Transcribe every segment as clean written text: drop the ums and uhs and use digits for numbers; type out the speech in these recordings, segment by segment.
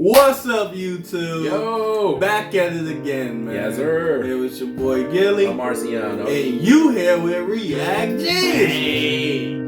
What's up, YouTube? Yo! Back at it again, man. Yes, sir. It was your boy Gilly. I'm Marciano. And you here with React G's. Hey.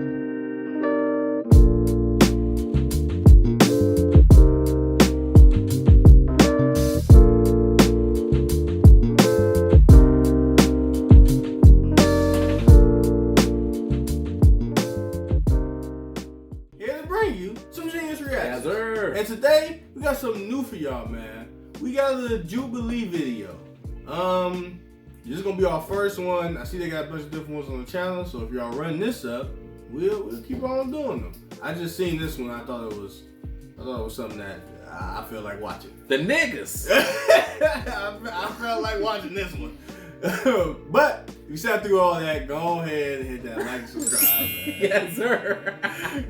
Here to bring you some genius reactions. Yes, sir. And today, we got something new for y'all, man. We got a Jubilee video. This is gonna be our first one. I see they got a bunch of different ones on the channel, so if y'all run this up, we'll keep on doing them. I just seen this one. I thought it was something that I feel like watching. The niggas. I felt like watching this one. But if you sat through all that, go ahead and hit that like and subscribe, man. Yes, sir.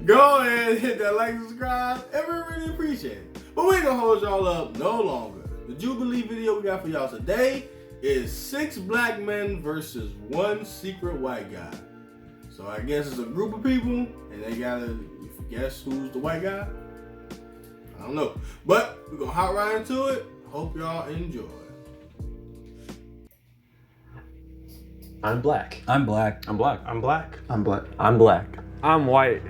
Go ahead and hit that like and subscribe, and we really appreciate it. But we ain't gonna hold y'all up no longer. The Jubilee video we got for y'all today is 6 black men versus 1 secret white guy. So I guess it's a group of people, and they gotta guess who's the white guy. I don't know. But we're gonna hop right into it. Hope y'all enjoy. I'm black. I'm black. I'm black. I'm black. I'm black. I'm black. I'm white.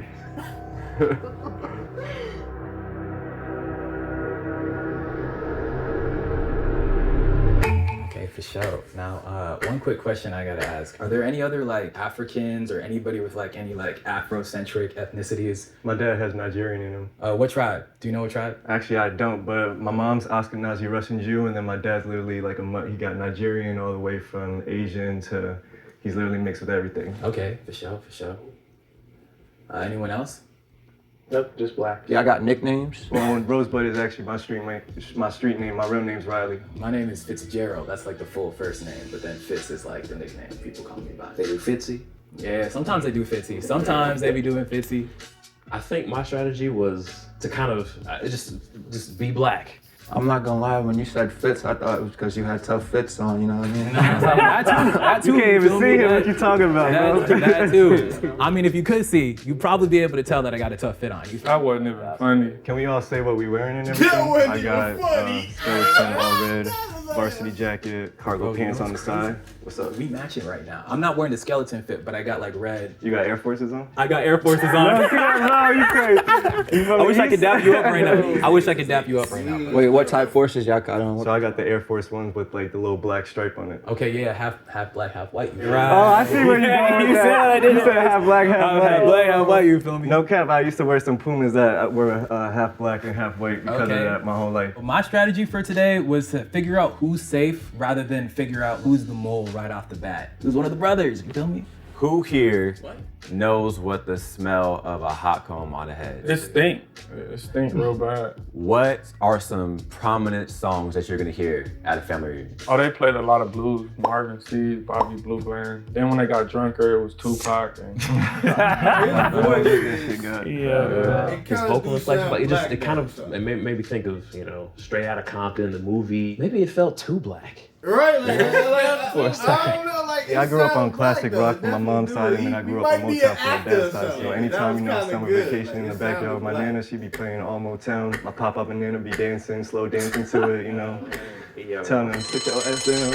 Okay, for sure. Now, one quick question I gotta ask. Are there any other like Africans or anybody with like any like Afrocentric ethnicities? My dad has Nigerian in him. What tribe? Do you know what tribe? Actually, I don't, but my mom's Ashkenazi Russian Jew, and then my dad's literally like he got Nigerian all the way from Asian to, he's literally mixed with everything. Okay, for sure, for sure. Anyone else? Nope, just black. Yeah, I got nicknames. Well, Rosebud is actually my street name. My real name's Riley. My name is Fitzgerald. That's like the full first name, but then Fitz is like the nickname people call me by. They do Fitzy. Yeah, sometimes they do Fitzy. Sometimes they be doing Fitzy. I think my strategy was to kind of just be black. I'm not gonna lie, when you said fits, I thought it was because you had tough fits on, you know what I mean? That too. You can't even see him. What you talking about, bro? That too. I mean, if you could see, you'd probably be able to tell that I got a tough fit on. That wasn't even funny. Can we all say what we wearing and everything? That wasn't I got even funny. skeleton all red, varsity jacket, cargo pants on the side. What's up? We matching right now. I'm not wearing the skeleton fit, but I got like red. You got Air Forces on? I got Air Forces on. No, you crazy. I wish I could dap you up right now. I wish I could dap you up right now. Wait, what type forces y'all got on? So I got the Air Force Ones with like the little black stripe on it. Okay, yeah, half black, half white. Oh, I see where you're going with that. You said half black, half white. Half black, half white, you feel me? No cap, I used to wear some Pumas that were half black and half white because of that my whole life. My strategy for today was to figure out who's safe rather than figure out who's the mole right off the bat. Who's one of the brothers, you feel me? Who here knows what the smell of a hot comb on the head It is? stink. It stink real bad. What are some prominent songs that you're gonna hear at a family reunion? Oh, they played a lot of blues. Marvin Seed, Bobby Blue Bland. Then when they got drunker, it was Tupac. And His vocal inflection, but it made me think of, Straight Outta Compton, the movie. Maybe it felt too black. Right? Like, For a I second. don't know, like, I it grew up on sounds classic like rock though. from my This mom's dude, side, and then he I grew up might on be Motown an from my actor or dad's side. So something. anytime, That was summer kinda vacation good. in the Like, it backyard with my sounded nana, she'd be playing all Motown. My pop-up and nana be dancing, slow dancing to it, telling them, sit your ass down.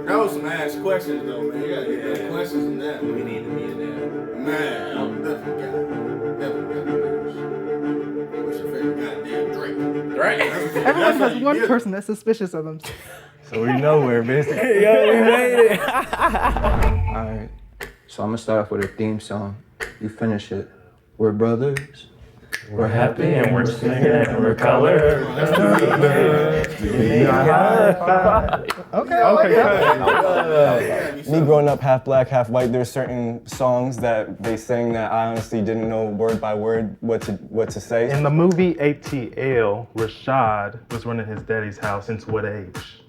That was some ass questions though, man. You gotta get those questions in that. We need to be in there. Man, I'm definitely got those. What's your favorite goddamn drink? Right? Everyone has one person that's suspicious of them. So we know where, basically. Yo, we made it. Alright, so I'm gonna start off with a theme song. You finish it. We're brothers. We're happy and we're singing and we're colored. Me growing up half black, half white, there's certain songs that they sang that I honestly didn't know word by word what to say. In the movie ATL, Rashad was running his daddy's house since what age?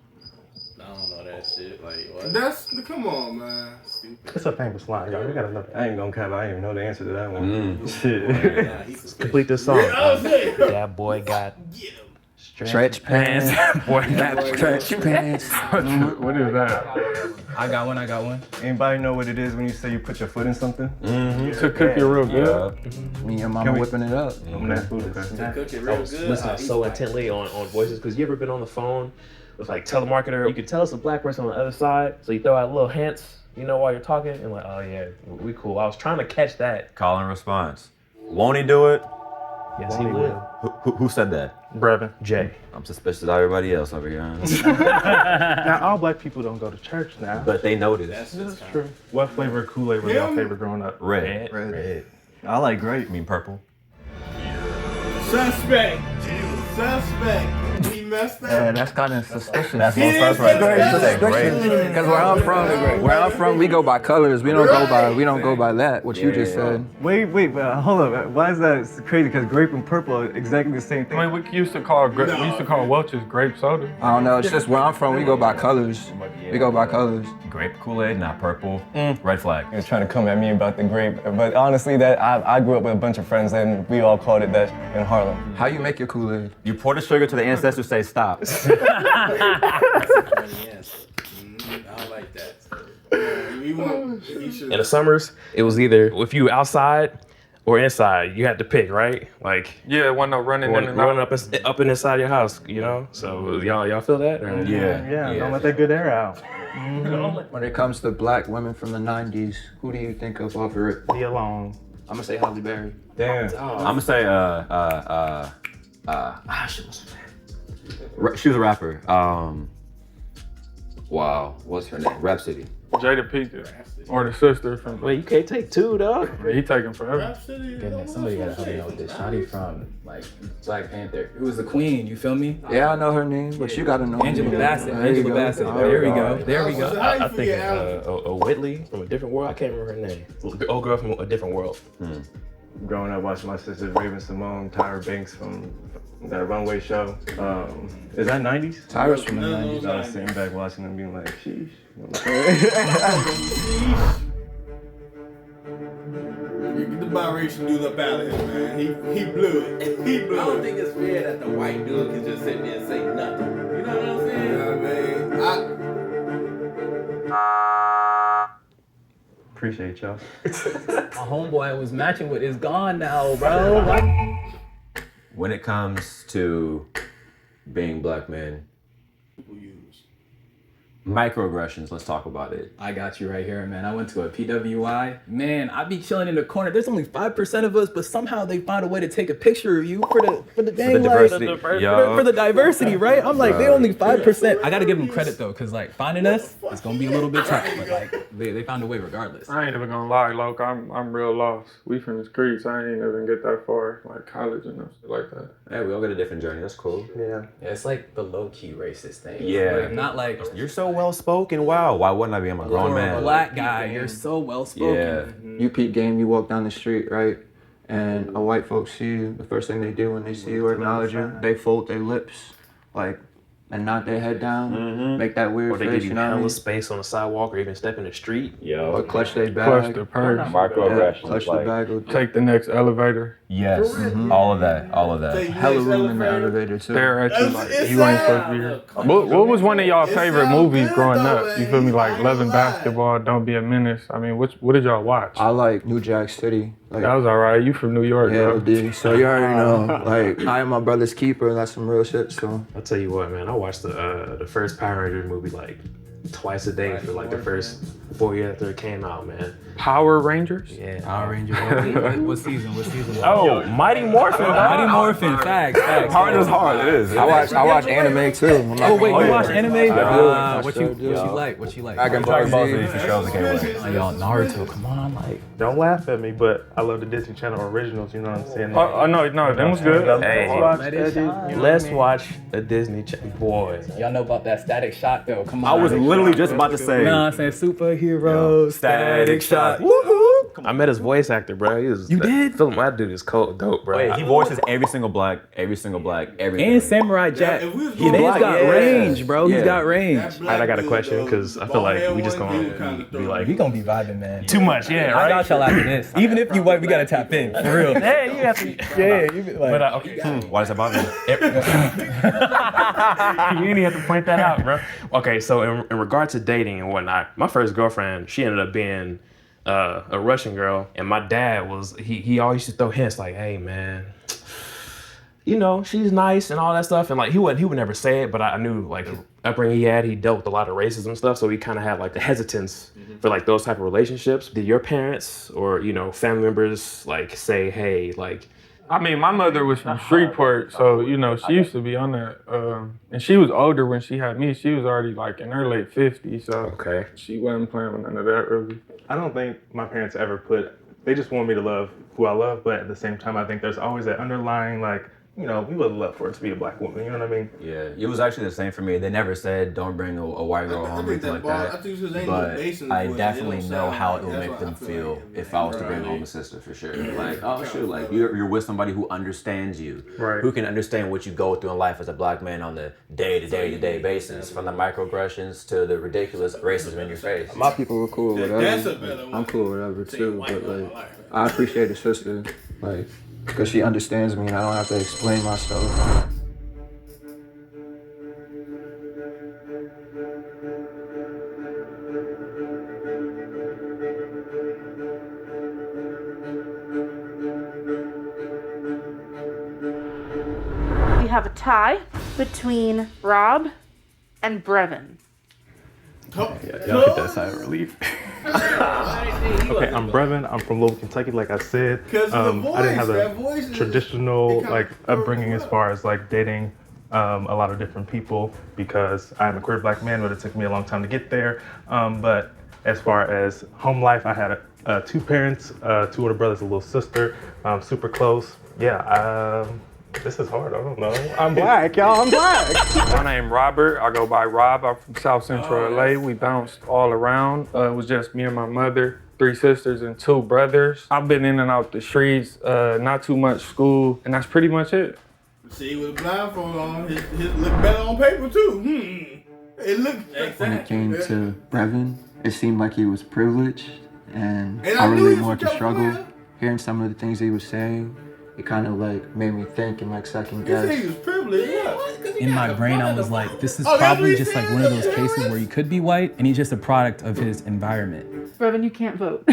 I don't know that shit. Like, what? Come on, man. Stupid. It's a famous line, y'all. You gotta know that. I ain't gonna cap, I didn't even know the answer to that one. Shit. Yeah, he's suspicious. Complete this song. I was saying. That boy got Stretch pants. Boy, Stretch pants. what is that? I got one. Anybody know what it is when you say you put your foot in something? To cook it real good. Me and mama whipping it up. I'm that food. Cook it I real was good. listening so intently on voices because you ever been on the phone with like telemarketer? You could tell it's a black person on the other side, so you throw out little hints, while you're talking, and like, oh yeah, we cool. I was trying to catch that. Call and response. Won't he do it? Yes, he will. Who said that? Brevin. Jay. I'm suspicious of everybody else over here. Now, all black people don't go to church now. But they noticed. That's true. What flavor of Kool-Aid was your favorite growing up? Red. I like grape. I mean purple. Suspect. He messed up. Yeah, that's kind of suspicious. That's one stuff right there. You said grape. Because where I'm from, we go by colors. We don't go by that. What you just said. Wait, but hold up. Why is that crazy? Because grape and purple are exactly the same thing. I mean, we used to call Welch's grape soda. I don't know. It's just where I'm from. We go by colors. Grape Kool-Aid, not purple. Red flag. He was trying to come at me about the grape, but honestly, that I grew up with a bunch of friends and we all called it that in Harlem. How you make your Kool-Aid? You pour the sugar to the ancestors, say stop. Yes. I like that. In the summers, it was either if you outside or inside, you had to pick, right? Like Yeah, one no running in and running out. up and inside your house, So y'all feel that? Or? Yeah, don't let that good air out. When it comes to black women from the 90s, who do you think of off her? Be alone. I'm gonna say Halle Berry. Damn. I'm gonna say she was a rapper. Wow, what's her name? Rhapsody. Jada Pinkett. Or the sister from. Wait, you can't take two, dog. He taking forever. Goodness, somebody gotta help me know this shawty from like Black Panther. It was the queen, you feel me? Yeah, I know her name, but you gotta know Angela her name. Bassett. There you go. There we go. I think a Whitley from a different world. I can't remember her name. Old girl from a different world. Growing up watching my sisters Raven Simone, Tyra Banks from that runway show. Is that 90s? Tyra's from the 90s. I was sitting back watching them being like, sheesh. Get the biracial dude up out of here, man. He blew it. He blew I don't it. think it's fair that the white dude can just sit there and say nothing. You know what I'm saying? You know what I mean? Appreciate y'all. My homeboy I was matching with is gone now, bro. When it comes to being black men, microaggressions, let's talk about it. I got you right here, man. I went to a PWI. Man, I be chilling in the corner. There's only 5% of us, but somehow they found a way to take a picture of you for the dang diversity. for the diversity, right? I'm like, they only 5%. I gotta give them credit though, cause like finding us, it's gonna be a little bit tough, but like they found a way regardless. I ain't even gonna lie, Loke. I'm real lost. We from the streets. I ain't even get that far, like college and shit like that. Hey, we all got a different journey. That's cool. Yeah. Yeah, it's like the low-key racist thing. Yeah. Like, not like You're so well spoken. Wow. Why wouldn't I be? I'm a grown for a man. black guy, you're so well spoken. Yeah. You peep game, you walk down the street, right? And a white folks see you, the first thing they do when they see you or acknowledge you, they fold their lips, like, and nod their head down, make that weird Or they face, give you you know what I hella mean? space on the sidewalk or even step in the street. Or clutch their Clutch bag. the purse. Microaggressions. Clutch the like, bag. Or Take the next elevator. yes. All of that. All of that. Take hella next room in the elevator. elevator, too. Stare at you like It's you ain't supposed to be here. What was one of y'all favorite movies growing up? You feel me? Like Love and Basketball, Don't Be a Menace. I mean, what did y'all watch? I like New Jack City. Like, That was alright. You from New York, yeah, bro? dude. So you already know, like, I am my brother's keeper. That's some real shit, so. I'll tell you what, man. I watched the first Power Rangers movie like twice a day for like the first 4 years after it came out, man. Power Rangers? Yeah. Power Rangers. What season? Oh, Mighty Morphin. Mighty Morphin. Facts. Hard is hard. It is. I watch anime, too. I'm not Oh wait, gonna you lie. watch anime? What you like? What you like? Dragon Ball Z. for shows that came away. Oh, y'all Naruto. Come on, like. Don't laugh at me, but I love the Disney Channel originals, you know what I'm saying? Oh, no, that was good. Hey, let's watch a Disney Channel. Boy. Y'all know about that Static Shock though. Come on. I was literally just about to say. You know what I'm saying? Superheroes. Static Shock. Woohoo! I met his voice actor, bro. He was. You did? That dude is cold, dope, bro. Wait, he voices every single black, everything. And Samurai Jack. if we was He going has black, got yeah. range, bro. Yeah. He's got range. That black I got a dude, question though, because I feel like bald we just head one gonna dude kinda be throw like We gonna be vibing, man. too much, yeah, right? I got y'all after this. Even if you white, we gotta tap in. For real. Hey, you have to. Yeah, you be like. But okay. Why does that bother you? You didn't have to point that out, bro. Okay, so in regard to dating and whatnot, my first girlfriend, she ended up being a Russian girl, and my dad he always used to throw hints like, "Hey, man, you know, she's nice and all that stuff," and like he would never say it, but I knew like the upbringing he had, he dealt with a lot of racism and stuff, so he kind of had like the hesitance for like those type of relationships. Did your parents or family members like say, "Hey, like"? I mean, my mother was from Shreveport, so, she used to be on that. And she was older when she had me. She was already, like, in her late 50s, so Okay. she wasn't playing with none of that, really. I don't think my parents ever they just want me to love who I love, but at the same time, I think there's always that underlying, like, we would love for it to be a black woman, you know what I mean? Yeah, it was actually the same for me. They never said don't bring a white girl home or anything like that. But I definitely know how it will make them feel if I was to bring home a sister, for sure. Like, oh shoot, like you're with somebody who understands you, Right. who can understand what you go through in life as a black man on the day-to-day basis, from the microaggressions to the ridiculous racism in your face. My people were cool with That's a whatever. better one. I'm cool with whatever too, white but girl like life. I appreciate a sister, like, because she understands me and I don't have to explain myself. We have a tie between Rob and Brevin. Y'all get that sigh of relief. Okay, I'm Brevin. I'm from Louisville, Kentucky, like I said. Because the I didn't have that voice a is- traditional it kinda like upbringing as far as like dating a lot of different people because I'm a queer black man, but it took me a long time to get there. But as far as home life, I had two parents, two older brothers, a little sister, super close. Yeah, this is hard. I don't know. I'm black, y'all. I'm black. My name Robert. I go by Rob. I'm from South Central LA. We bounced all around. It was just me and my mother, 3 sisters and 2 brothers. I've been in and out the streets, not too much school, and that's pretty much it. See, with a blindfold on, his look better on paper too. It looked. When it came to Brevin, it seemed like he was privileged, and And I I knew really he was wanted to from struggle. California. Hearing some of the things he was saying, it kind of like made me think and like second He said he guess. was privileged, yeah. In my brain, I was like, this is Oh, that's what probably he just like said? one of those cases where he could be white and he's just a product of his environment. Brevin, you can't vote.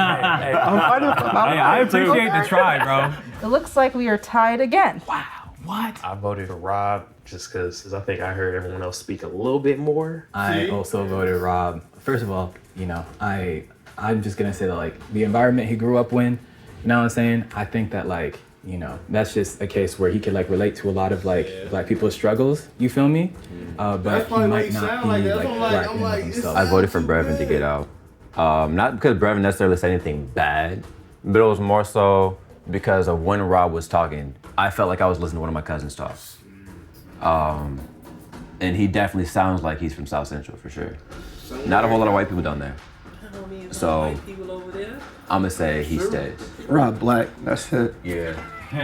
I appreciate the try, bro. It looks like we are tied again. What? I voted for Rob just because I think I heard everyone else speak a little bit more. I also voted Rob. First of all, I'm just gonna say that like the environment he grew up in, you know what I'm saying? I think that like, that's just a case where he could like relate to a lot of like black people's struggles, you feel me? But That's he probably why might he not sound be like that. like I'm like- black I'm in like, of it's himself. I voted for too Brevin to bad. get out. Not because Brevin necessarily said anything bad, but it was more so because of when Rob was talking, I felt like I was listening to one of my cousins talk. And he definitely sounds like he's from South Central for sure. Not a whole lot of white people down there. So I'm gonna say he stays. Rob Black, that's it. Yeah. No,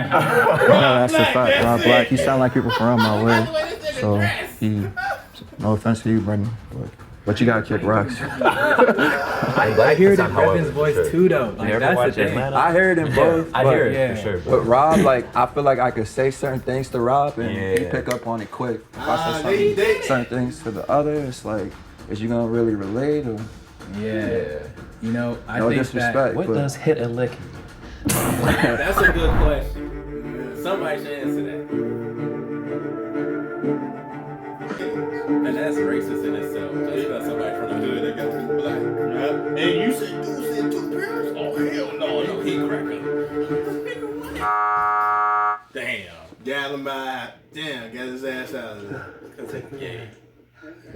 that's a fact. Rob Black, you sound like people from my way. So no offense to you, Brendan, but you gotta kick rocks. I hear it in Brevin's voice too, though. Like, that's the thing. I heard him both. I hear it yeah. for sure. But Rob, like, I feel like I could say certain things to Rob and he Yeah. pick up on it quick. If I say certain things to the other, it's like, is you gonna really relate or? Yeah. I No think disrespect, that. What but does hit a lick? That's a good question. Somebody should answer that. And that's racist in itself. Just because somebody from the hood that got to be black. And you said dude said 2 parents? Oh hell no, He cracking. Damn. got him by. Damn, got his ass out of there. Cause they gay.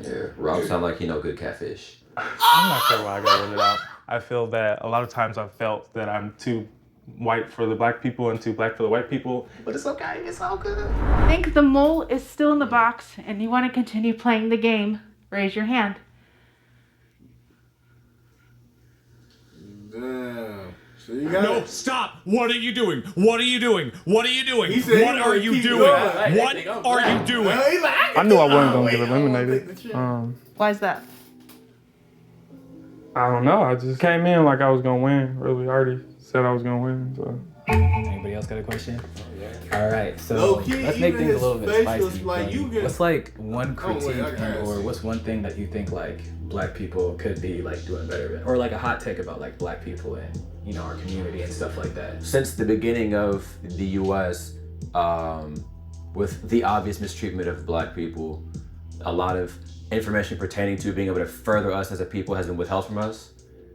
Yeah, Rob sound like he know good catfish. I'm not sure why I got voted out. I feel that a lot of times I've felt that I'm too white for the black people and too black for the white people. But it's okay, it's all good. I think the mole is still in the box and you want to continue playing the game. Raise your hand. So you got No, stop! What are you doing? What are you doing? What are you doing? He said What are you doing? What are you doing? I knew I wasn't gonna get eliminated. Why is that? I don't know. I just came in like I was gonna win. Really, I already said I was gonna win. So. Anybody else got a question? All right, so let's make things a little bit spicy. What's like one critique or what's one thing that you think like black people could be like doing better in, or like a hot take about like black people and our community and stuff like that? Since the beginning of the U.S., with the obvious mistreatment of black people, a lot of information pertaining to being able to further us as a people has been withheld from us,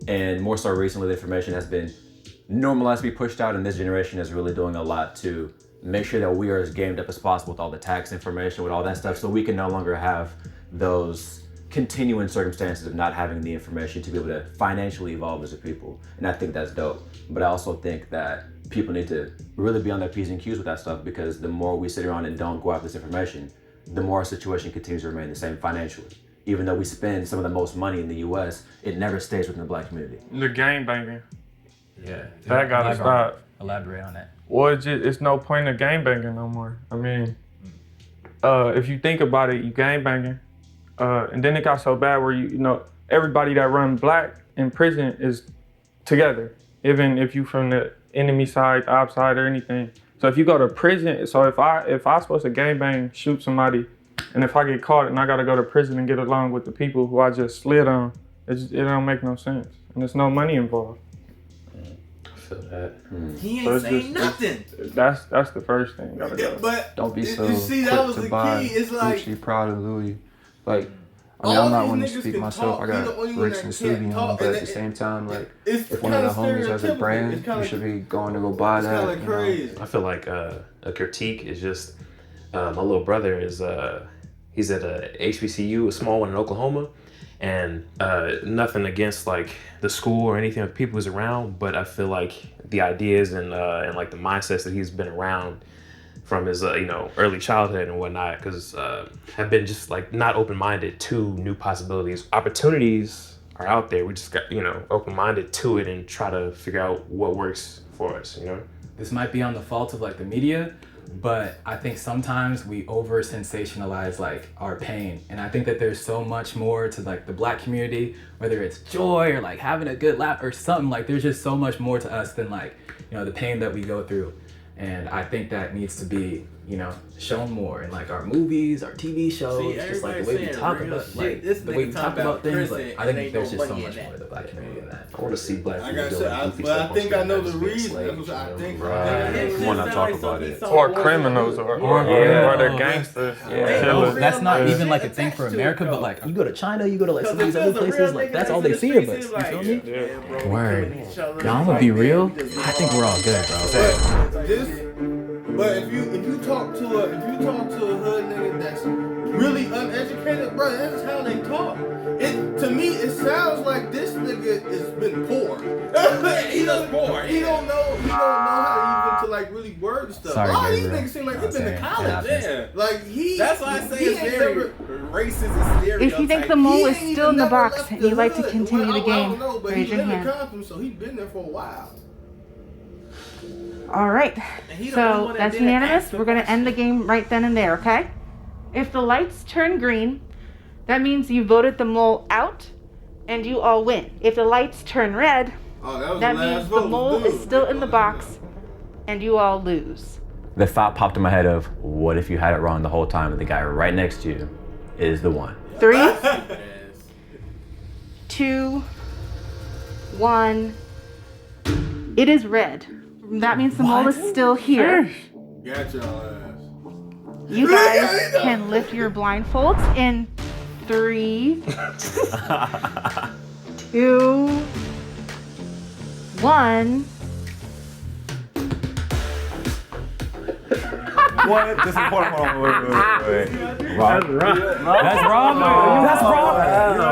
and more so recently, the information has been normalized to be pushed out, and this generation is really doing a lot to make sure that we are as gamed up as possible with all the tax information, with all that stuff, so we can no longer have those continuing circumstances of not having the information to be able to financially evolve as a people. And I think that's dope. But I also think that people need to really be on their P's and Q's with that stuff, because the more we sit around and don't go after this information, the more our situation continues to remain the same financially. Even though we spend some of the most money in the US, it never stays within the black community. The gang banging. Yeah. That gotta stop. Elaborate on that. Well, it's no point in gang banging no more. I mean, if you think about it, you gang banging. And then it got so bad where you know, everybody that run black in prison is together. Even if you from the enemy side, the op side or anything. So if you go to prison, so if I supposed to gang bang, shoot somebody, and if I get caught and I gotta go to prison and get along with the people who I just slid on, it don't make no sense. And there's no money involved. That. He ain't saying nothing. That's the first thing. Gotta go. But don't be so see, quick that was to the buy key. It's like Gucci, Prada, Louis. Like, I mean, I'm not one to speak myself. I got Ricks and Subi on, but at the same time, like, if one of the homies has a brand, you should be going to go buy that. You know? I feel like a critique is just my little brother is he's at a HBCU, a small one in Oklahoma. And nothing against like the school or anything of people who's around, but I feel like the ideas and like the mindsets that he's been around from his early childhood and whatnot, because have been just like not open-minded to new possibilities. Opportunities are out there. We just got open-minded to it and try to figure out what works for us. This might be on the fault of like the media, but I think sometimes we over sensationalize like our pain. And I think that there's so much more to like the black community, whether it's joy or like having a good laugh or something. Like there's just so much more to us than like, the pain that we go through. And I think that needs to be, shown more in like our movies, our TV shows, just like the way we talk about like the way we talk about things. Like I think there's just so much more to the black community than that. I want to see black people but I think I know the reason. That's what I think. Come on, now talk about it. Or criminals, or they're gangsters. Yeah. That's not even like a thing for America, but like you go to China, you go to like some of these other places, like that's all they see of us. You feel me? Word. Now I'm gonna be real. I think we're all good, bro. But if you talk to a hood nigga that's really uneducated, bro, that's how they talk. To me, it sounds like this nigga has been poor. He just poor. He don't know how even to like really word stuff. Sorry, a lot of these niggas seem like they've been to college. Yeah. Like that's why I say it's very racist and stereotypes. If you think the mole is still in the box and you'd like to continue the game, raise your hand. So he's been there for a while. All right, so that's unanimous. We're gonna end the game right then and there, okay? If the lights turn green, that means you voted the mole out and you all win. If the lights turn red, that means the mole is still in the box and you all lose. The thought popped in my head of, what if you had it wrong the whole time and the guy right next to you is the one? 3, 2, 1. It is red. That means the mole is still here. Got your ass. You guys can lift your blindfolds in 3, 2, 1. What? This is important. Wait. Rob. That's Rob. That's Rob.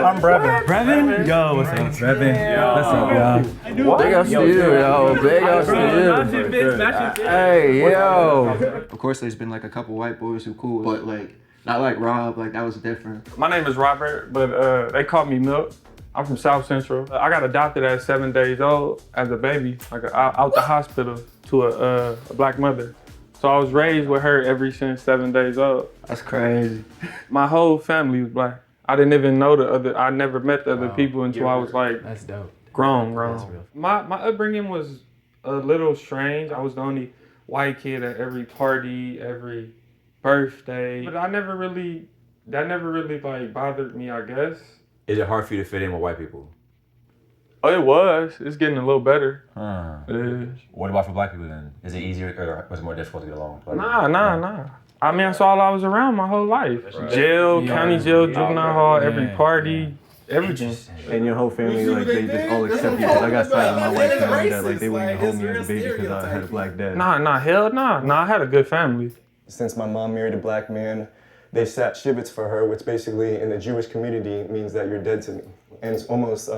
I'm Brevin. Yo, what's up, Brevin? What's up, y'all? Big ups to you, yo. Big ups to you. Hey, yo. Of course, there's been like a couple white boys who cool, but like not like Rob. Like that was different. My name is Robert, but they call me Milk. I'm from South Central. I got adopted at 7 days old as a baby, like out the hospital to a black mother. So I was raised with her ever since 7 days old. That's crazy. My whole family was black. I didn't even know I never met the other people until I was like, that's dope. Grown. My upbringing was a little strange. I was the only white kid at every party, every birthday. But that never really like bothered me, I guess. Is it hard for you to fit in with white people? Oh, it was. It's getting a little better. What about for black people then? Is it easier or was it more difficult to get along with? Nah. I mean, that's all I was around my whole life. Right. Jail, county jail, juvenile hall, every party, everything. And your whole family, like, they just all accept you. Because I got side of my white family that, like, they wouldn't even hold me as a baby because I had a black dad. Hell nah. I had a good family. Since my mom married a black man, they sat shivets for her, which basically in the Jewish community means that you're dead to me. And it's almost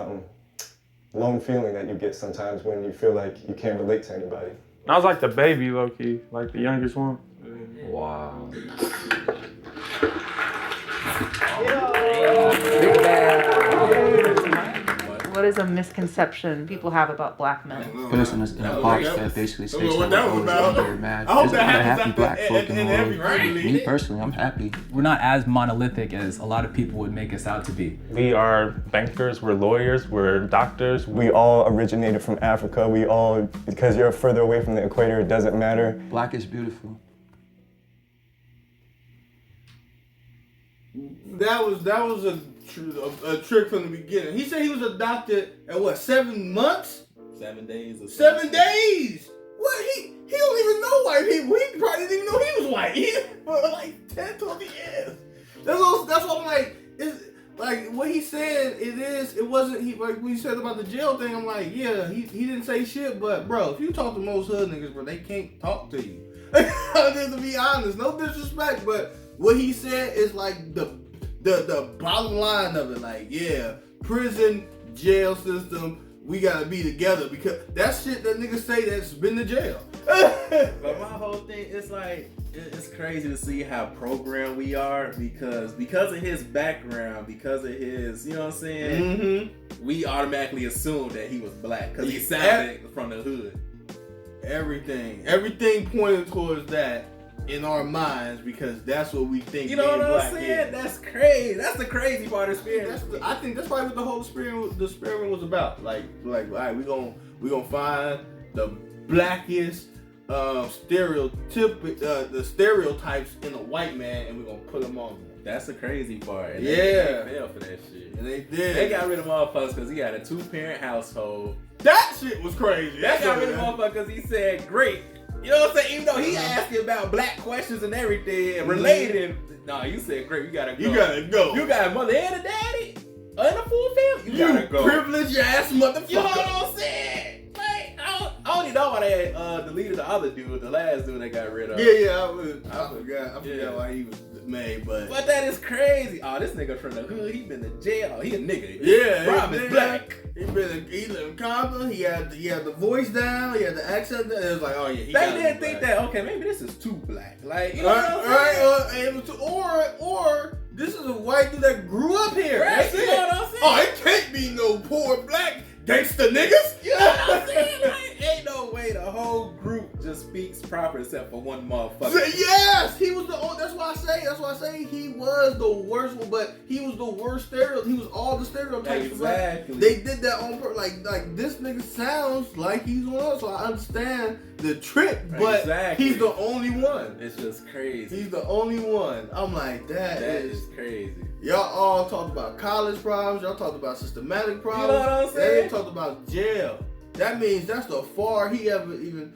lone feeling that you get sometimes when you feel like you can't relate to anybody. I was like the baby, low-key, like the youngest one. Wow. What is a misconception people have about black men? Put us in a box that basically states that we're always under mad. I hope There's that not happy happens black folk in the world. right? Me personally, I'm happy. We're not as monolithic as a lot of people would make us out to be. We are bankers, we're lawyers, we're doctors. We all originated from Africa. We all, because you're further away from the equator, it doesn't matter. Black is beautiful. That was a trick from the beginning. He said he was adopted at what, 7 months? 7 days. 7 days. What? He don't even know white people. He probably didn't even know he was white. For like 10, 20 years. That's what I'm like. It's like what he said. It wasn't. He like when he said about the jail thing. I'm like, yeah, he didn't say shit. But bro, if you talk to most hood niggas, bro, they can't talk to you. Just to be honest, no disrespect, but what he said is like the bottom line of it. Like, yeah, prison, jail system, we gotta be together because that shit that niggas say that's been to jail. But my whole thing is like, it's crazy to see how programmed we are because of his background, because of his, you know what I'm saying? Mm-hmm. We automatically assumed that he was black because he sounded from the hood. Everything pointed towards that in our minds because that's what we think. You know what I'm saying? That's crazy. That's the crazy part of the experiment. I think that's probably what the whole experiment was about. Like, all right, we gonna find the blackest the stereotypes in a white man, and we're gonna put them on there. That's the crazy part. And they fell for that shit. And they did. They got rid of motherfuckers because he had a 2-parent household. That shit was crazy. They got rid of motherfuckers because he said great. You know what I'm saying? Even though he asked you about black questions and everything and related, no, you said great. You gotta go. You got a mother and a daddy and a full family. You gotta go. Privileged ass motherfucker. You know what I'm saying? Like, I don't even know why they deleted the other dude, the last dude they got rid of. Yeah, I forgot why he was made, but that is crazy. Oh, this nigga from the hood, he been to jail. He a nigga. Yeah, Rob is black. He lived in Compton. He had the voice down. He had the accent down. It was like, oh yeah. They didn't think that. Okay, maybe this is too black. Like, you know what I'm saying? Or this is a white dude that grew up here. Right, That's you it. know what I'm saying? Oh, it can't be no poor black gangster niggas. You know what I'm saying? Like, ain't no way the whole group just speaks proper except for one motherfucker. Yes, he was the. That's why I say he was the worst one. But he was the worst stereotype. He was all the stereotypes. Exactly. They did that on purpose. Like this nigga sounds like he's one of us. So I understand the trick, but he's the only one. It's just crazy. He's the only one. I'm like, that is crazy. Y'all all talked about college problems. Y'all talked about systematic problems. You know what I'm saying? They didn't talk about jail. That means that's the far he ever even.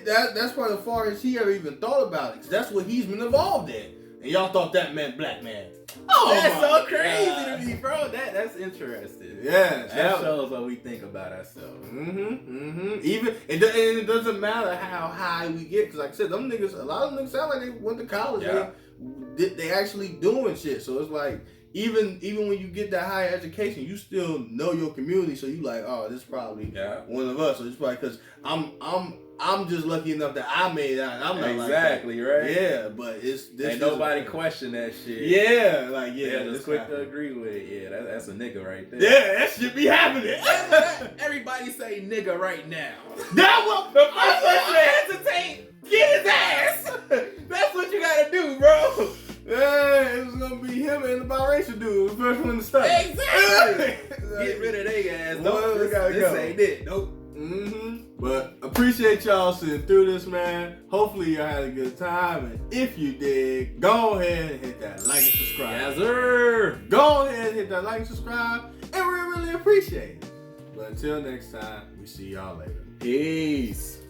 That's probably the farthest he ever even thought about it. Cause that's what he's been involved in. And y'all thought that meant black man. Oh, that's so crazy to me, bro. That's interesting. Yeah, that shows what we think about ourselves. Even it doesn't matter how high we get, cause like I said, them niggas, a lot of them niggas sound like they went to college. Yeah. They actually doing shit. So it's like even when you get that higher education, you still know your community. So you like, oh, this is probably one of us. So it's probably because I'm I'm just lucky enough that I made out. I'm not exactly like that. Right. Yeah, but it's this. Ain't nobody question that shit. Yeah, like just quick to agree with it. Yeah, that's a nigga right there. Yeah, that shit be happening. Everybody say nigga right now. That what the first person to hesitate, get his ass. That's what you gotta do, bro. Yeah, it's gonna be him and the biracial dude, the first one to start. Exactly. Get rid of their ass. Nope, this ain't it. Nope. But appreciate y'all sitting through this, man. Hopefully y'all had a good time, and if you did, go ahead and hit that like and subscribe. Yes, sir. Go ahead and hit that like and subscribe, and we really appreciate it. But until next time, we see y'all later. Peace.